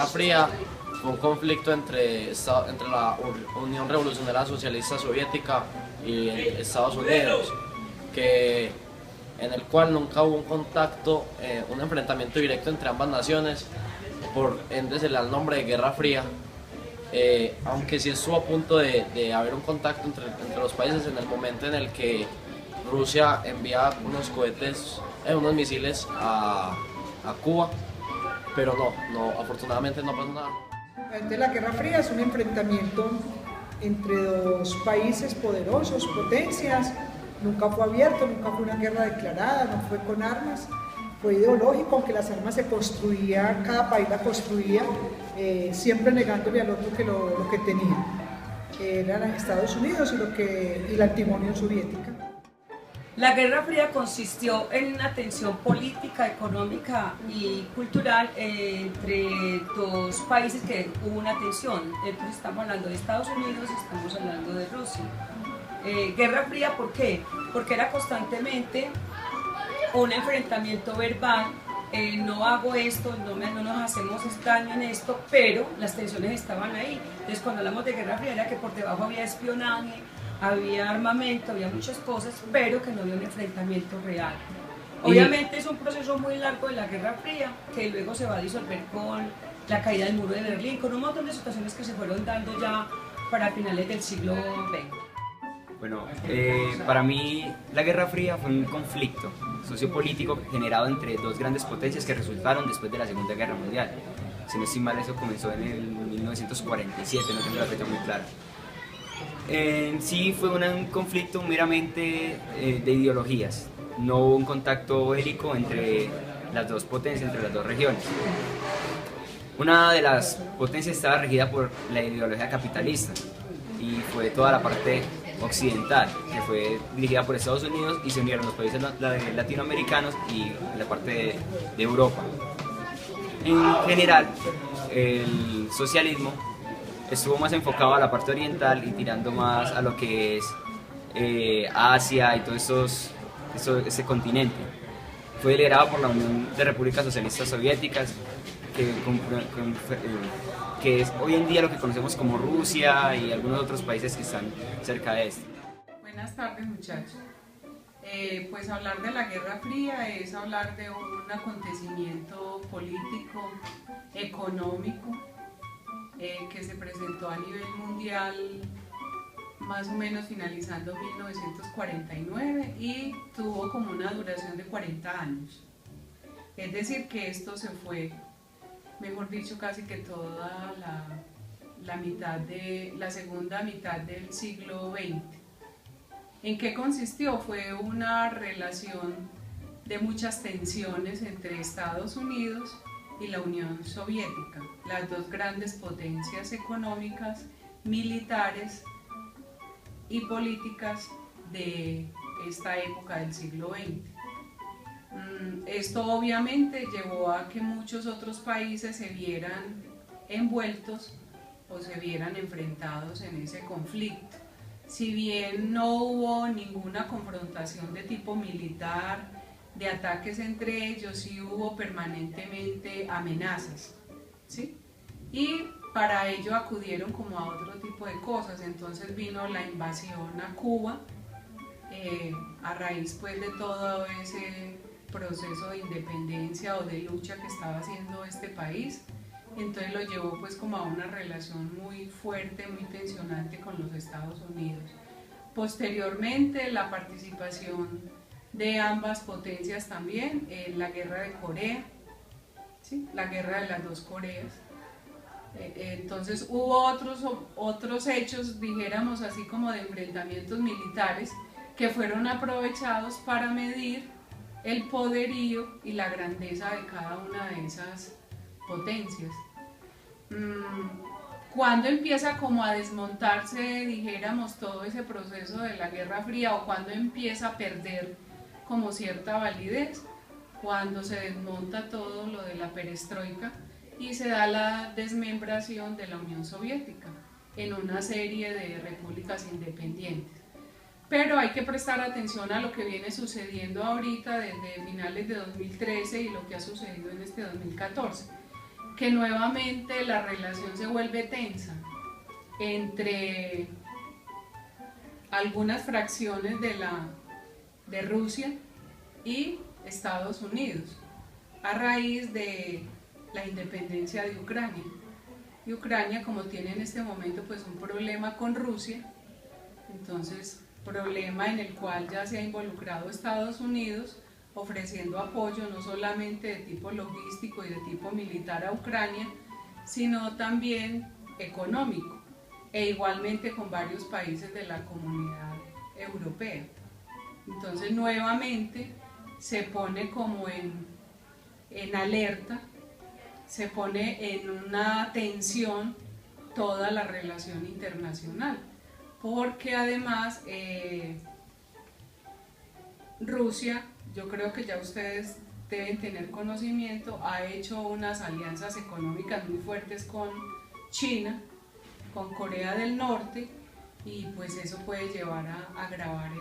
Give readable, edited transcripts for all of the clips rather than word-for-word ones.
Guerra Fría fue un conflicto entre la Unión Revolucionaria Socialista Soviética y Estados Unidos, en el cual nunca hubo un contacto, un enfrentamiento directo entre ambas naciones, por ende se le da el nombre de Guerra Fría, aunque sí estuvo a punto de haber un contacto entre los países en el momento en el que Rusia envía unos cohetes, unos misiles a Cuba, pero afortunadamente no pasó nada. Entonces, la Guerra Fría es un enfrentamiento entre dos países poderosos, potencias. Nunca fue abierto, nunca fue una guerra declarada, no fue con armas, fue ideológico, aunque las armas se construían, cada país la construía, siempre negándole al otro lo que tenía. Eran Estados Unidos y la antigua Unión Soviética. La Guerra Fría consistió en una tensión política, económica y cultural entre dos países que hubo una tensión. Entonces estamos hablando de Estados Unidos y estamos hablando de Rusia. Guerra Fría, ¿por qué? Porque era constantemente un enfrentamiento verbal, no hago esto, no nos hacemos daño en esto, pero las tensiones estaban ahí. Entonces cuando hablamos de Guerra Fría era que por debajo había espionaje, había armamento, había muchas cosas, pero que no había un enfrentamiento real. Obviamente es un proceso muy largo de la Guerra Fría, que luego se va a disolver con la caída del muro de Berlín, con un montón de situaciones que se fueron dando ya para finales del siglo XX. Bueno, para mí la Guerra Fría fue un conflicto sociopolítico generado entre dos grandes potencias que resultaron después de la Segunda Guerra Mundial. Si no estoy mal, eso comenzó en el 1947, no tengo la fecha muy clara. Sí fue un conflicto meramente de ideologías, no hubo un contacto bélico entre las dos potencias, entre las dos regiones. Una de las potencias estaba regida por la ideología capitalista y fue toda la parte occidental, que fue dirigida por Estados Unidos, y se unieron los países latinoamericanos y la parte de Europa. En general, el socialismo estuvo más enfocado a la parte oriental y tirando más a lo que es Asia y todo ese continente. Fue liderado por la Unión de Repúblicas Socialistas Soviéticas, que es hoy en día lo que conocemos como Rusia y algunos otros países que están cerca de esto. Buenas tardes, muchachos. Pues hablar de la Guerra Fría es hablar de un acontecimiento político, económico, que se presentó a nivel mundial más o menos finalizando 1949 y tuvo como una duración de 40 años. Es decir, que esto se fue, mejor dicho, casi que toda la segunda mitad del siglo XX. ¿En qué consistió? Fue una relación de muchas tensiones entre Estados Unidos y la Unión Soviética, las dos grandes potencias económicas, militares y políticas de esta época del siglo XX. Esto obviamente llevó a que muchos otros países se vieran envueltos o se vieran enfrentados en ese conflicto. Si bien no hubo ninguna confrontación de tipo militar, de ataques entre ellos, sí hubo permanentemente amenazas, ¿sí? Y para ello acudieron como a otro tipo de cosas. Entonces vino la invasión a Cuba, a raíz pues de todo ese proceso de independencia o de lucha que estaba haciendo este país. Entonces lo llevó pues como a una relación muy fuerte, muy tensionante con los Estados Unidos. Posteriormente la participación de ambas potencias también en la guerra de Corea, ¿sí? La guerra de las dos Coreas. Entonces hubo otros hechos, dijéramos así, como de enfrentamientos militares que fueron aprovechados para medir el poderío y la grandeza de cada una de esas potencias. ¿Cuándo empieza como a desmontarse, dijéramos, todo ese proceso de la Guerra Fría, o cuándo empieza a perder como cierta validez? Cuando se desmonta todo lo de la perestroika y se da la desmembración de la Unión Soviética en una serie de repúblicas independientes. Pero hay que prestar atención a lo que viene sucediendo ahorita desde finales de 2013 y lo que ha sucedido en este 2014. que nuevamente la relación se vuelve tensa entre algunas fracciones de Rusia y Estados Unidos a raíz de la independencia de Ucrania. Y Ucrania, como tiene en este momento pues un problema con Rusia, entonces problema en el cual ya se ha involucrado Estados Unidos ofreciendo apoyo no solamente de tipo logístico y de tipo militar a Ucrania, sino también económico, e igualmente con varios países de la comunidad europea. Entonces nuevamente se pone como en alerta, se pone en una tensión toda la relación internacional, porque además Rusia, yo creo que ya ustedes deben tener conocimiento, ha hecho unas alianzas económicas muy fuertes con China, con Corea del Norte, y pues eso puede llevar a agravar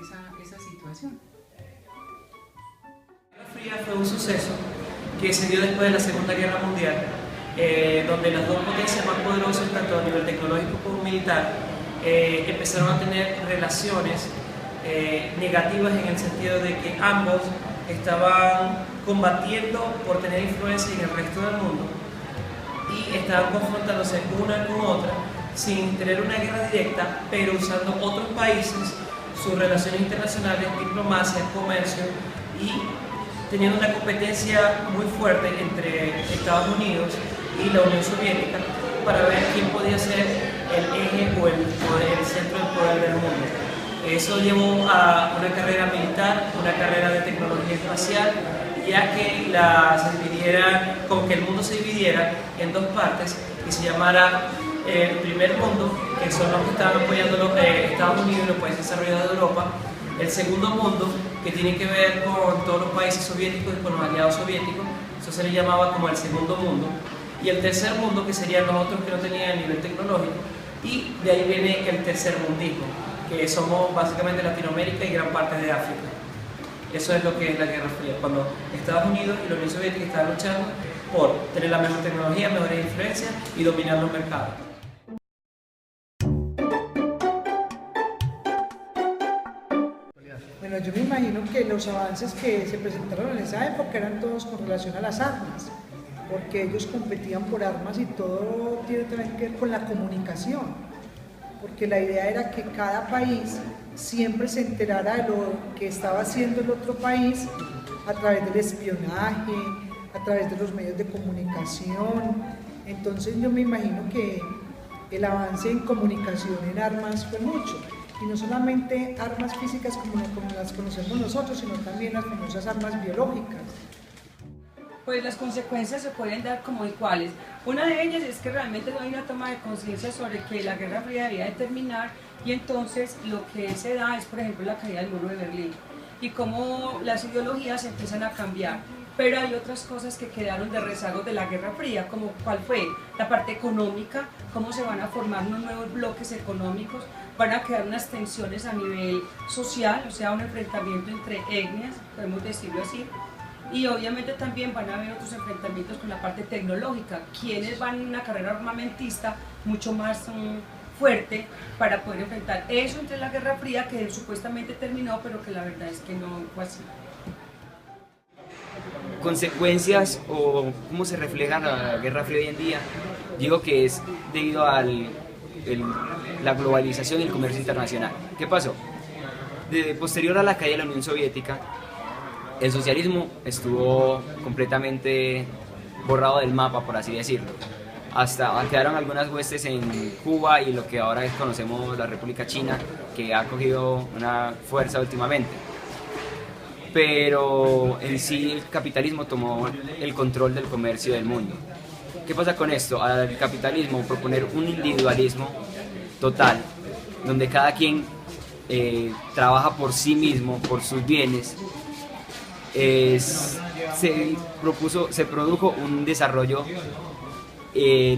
esa situación. La Guerra Fría fue un suceso que se dio después de la Segunda Guerra Mundial, donde las dos potencias más poderosas, tanto a nivel tecnológico como militar, empezaron a tener relaciones negativas en el sentido de que ambos estaban combatiendo por tener influencia en el resto del mundo y estaban confrontándose una con otra sin tener una guerra directa, pero usando otros países, sus relaciones internacionales, diplomacia, comercio, y teniendo una competencia muy fuerte entre Estados Unidos y la Unión Soviética para ver quién podía ser el eje o el centro del poder del mundo. Eso llevó a una carrera militar, una carrera de tecnología espacial, ya que como que el mundo se dividiera en dos partes y se llamara el primer mundo, que son los que estaban apoyando los Estados Unidos y los países desarrollados de Europa; el segundo mundo, que tiene que ver con todos los países soviéticos y con los aliados soviéticos, eso se le llamaba como el segundo mundo; y el tercer mundo, que serían los otros que no tenían nivel tecnológico, y de ahí viene el tercer mundismo, que somos básicamente Latinoamérica y gran parte de África. Eso es lo que es la Guerra Fría, cuando Estados Unidos y la Unión Soviética estaban luchando por tener la mejor tecnología, mejores influencias y dominar los mercados. Bueno, yo me imagino que los avances que se presentaron en esa época eran todos con relación a las armas, porque ellos competían por armas y todo tiene también que ver con la comunicación, porque la idea era que cada país siempre se enterara de lo que estaba haciendo el otro país a través del espionaje, a través de los medios de comunicación. Entonces yo me imagino que el avance en comunicación en armas fue mucho, y no solamente armas físicas como las conocemos nosotros, sino también las famosas armas biológicas. Pues las consecuencias se pueden dar como iguales. Una de ellas es que realmente no hay una toma de conciencia sobre que la Guerra Fría debía de terminar, y entonces lo que se da es, por ejemplo, la caída del muro de Berlín y cómo las ideologías empiezan a cambiar. Pero hay otras cosas que quedaron de rezagos de la Guerra Fría, como cuál fue la parte económica, cómo se van a formar unos nuevos bloques económicos, van a quedar unas tensiones a nivel social, o sea, un enfrentamiento entre etnias, podemos decirlo así. Y obviamente también van a haber otros enfrentamientos con la parte tecnológica, quienes van en una carrera armamentista mucho más fuerte para poder enfrentar eso entre la Guerra Fría, que supuestamente terminó, pero que la verdad es que no fue así. Consecuencias o cómo se refleja la Guerra Fría hoy en día, digo que es debido a la globalización y el comercio internacional. ¿Qué pasó? Posterior a la caída de la Unión Soviética, el socialismo estuvo completamente borrado del mapa, por así decirlo. Hasta quedaron algunas huestes en Cuba y lo que ahora conocemos la República China, que ha cogido una fuerza últimamente. Pero en sí el capitalismo tomó el control del comercio del mundo. ¿Qué pasa con esto? Al capitalismo proponer un individualismo total, donde cada quien trabaja por sí mismo, por sus bienes, se produjo un desarrollo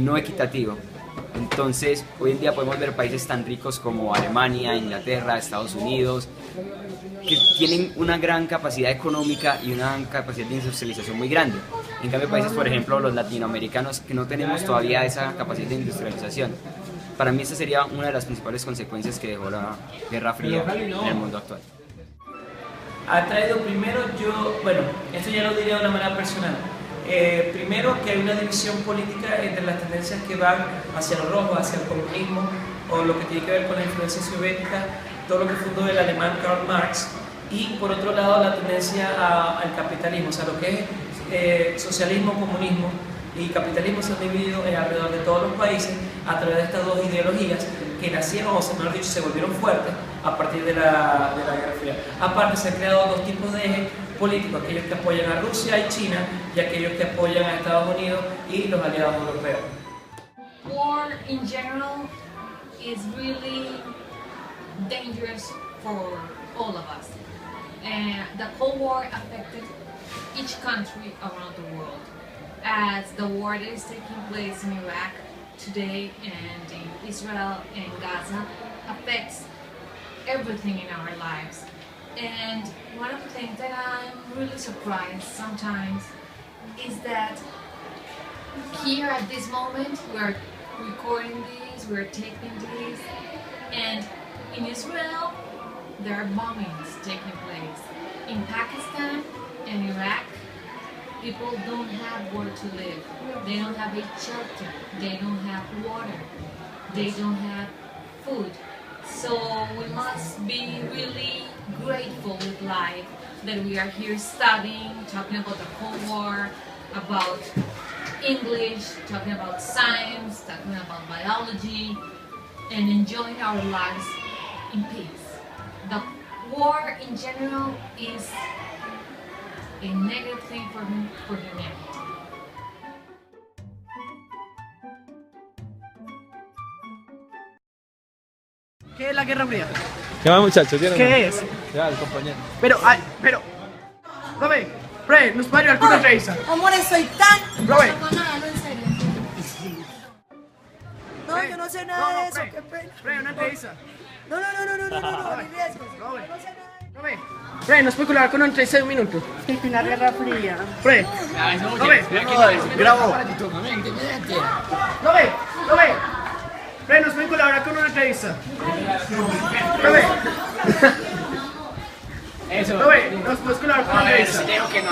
no equitativo. Entonces, hoy en día podemos ver países tan ricos como Alemania, Inglaterra, Estados Unidos, que tienen una gran capacidad económica y una capacidad de industrialización muy grande. En cambio, países, por ejemplo, los latinoamericanos, que no tenemos todavía esa capacidad de industrialización. Para mí esta sería una de las principales consecuencias que dejó la Guerra Fría en el mundo actual. Ha traído primero, esto ya lo diría de una manera personal. Primero, que hay una división política entre las tendencias que van hacia lo rojo, hacia el comunismo, o lo que tiene que ver con la influencia soviética, todo lo que fundó el alemán Karl Marx, y por otro lado la tendencia al capitalismo, o sea, lo que es socialismo, comunismo y capitalismo se han dividido alrededor de todos los países a través de estas dos ideologías que nacieron, o sea, mejor dicho, se volvieron fuertes a partir de la Guerra Fría. Aparte, se han creado dos tipos de ejes políticos, aquellos que apoyan a Rusia y China y aquellos que apoyan a Estados Unidos y los aliados europeos. War in general is really dangerous for all of us. The Cold War affected each country around the world, as the war that is taking place in Iraq today and in Israel and Gaza affects everything in our lives. And one of the things that I'm really surprised sometimes is that here at this moment we're recording these, we're taping these, and in Israel there are bombings taking place. In Pakistan and Iraq, people don't have where to live. They don't have a shelter, they don't have water, they don't have food. So we must be really grateful with life that we are here studying, talking about the Cold War, about English, talking about science, talking about biology, and enjoying our lives in peace. The war in general is a negative thing for humanity. ¿Qué es la Guerra Fría? ¿Qué va, muchachos? ¿Qué es? Ya, el compañero. Pero, Robert, Fred, ¿nos puede ayudar con una entrevista? Amores, soy tan... Robert. No, no, en serio. No, yo no sé nada de eso, qué pena. Fred, una entrevista. No, ni riesgos. Robert. No sé nada. Robert. Fred, ¿nos puede colaborar con una entrevista de un minuto? Es una Guerra Fría. Fred. Robert. Grabo. Robert. Fred, ¿nos puede colaborar con una entrevista? Robert. Eso. Robert, ¿nos puedes colaborar con una entrevista? Digo que no,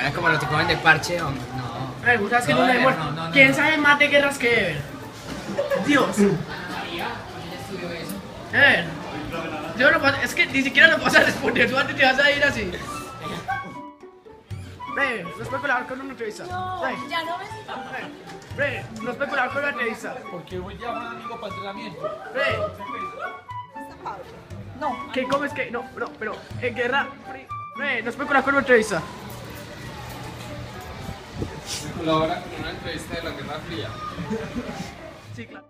es como lo que cogen de parche, hombre, no. ¿Sabes que no me muero? ¿Quién sabe más de guerras que Ever? Dios. Yo no puedo, es que ni siquiera lo vas a responder, tú antes te vas a ir así. ¿Nos puede colaborar con una entrevista? No, ya no me... ¿nos puede colaborar con una entrevista? Porque voy ya un amigo para entrenamiento. No. ¿Qué comes que? No, pero en guerra... ¿nos puede colaborar con una entrevista? Me colabora con una entrevista de la Guerra Fría. Sí, claro.